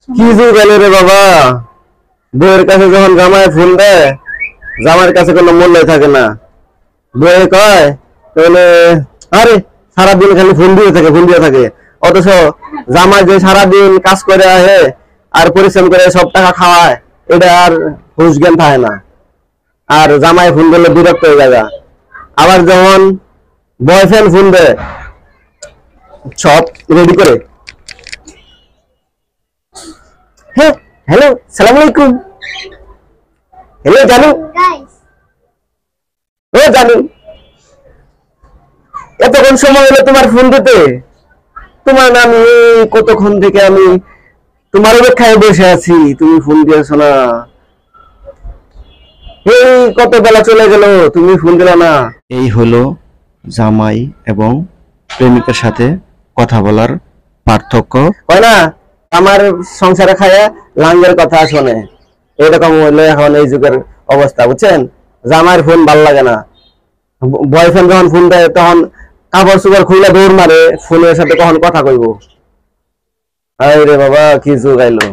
কি যুগ এলো রে বাবা। বউয়ের কাছে যখন জামাই ফোন দেয়, জামাইয়ের কাছে কোনো মূল্য থাকে না। বউয়ে কয় তাহলে আরে সারাদিন খালি ফোন দিয়ে থাকে। অথচ জামাই যে সারাদিন কাজ করে আসে আর পরিশ্রম করে সব টাকা খাওয়ায়, এটা আর হুঁশ জ্ঞান থাকে না। আর জামাই ফোন করলে বিরক্ত হয়ে যায়। আবার যখন বয়ফ্রেন্ড ফোন দেয়, সব রেডি করে, হ্যাঁ হ্যালো সালাম আলাইকুম, হ্যালো জানু, ও জানু এতক্ষণ সময় হলো তোমার ফোন দিতে। তোমার আমি কতক্ষণ থেকে আমি তোমার অপেক্ষায় বসে আছি, তুমি ফোন দিয়েছো না। এই কত বেলা চলে গেল, তুমি ফোন দিলা না। এই হলো জামাই এবং প্রেমিকার সাথে কথা বলার পার্থক্য। হয় না, আমার সংসারে খায় লাঙ্গের কথা শোনে, এরকম হলো এখন এই যুগের অবস্থা, বুঝছেন। জামাইয়ের ফোন ভাল লাগে না, বয়ফ্রেন্ড যখন ফোন দেয় তখন কাপড় চোপড় খুলে দৌড় মারে ফোনের সাথে কখন কথা কইব। আরে বাবা কি যুগ আইলো।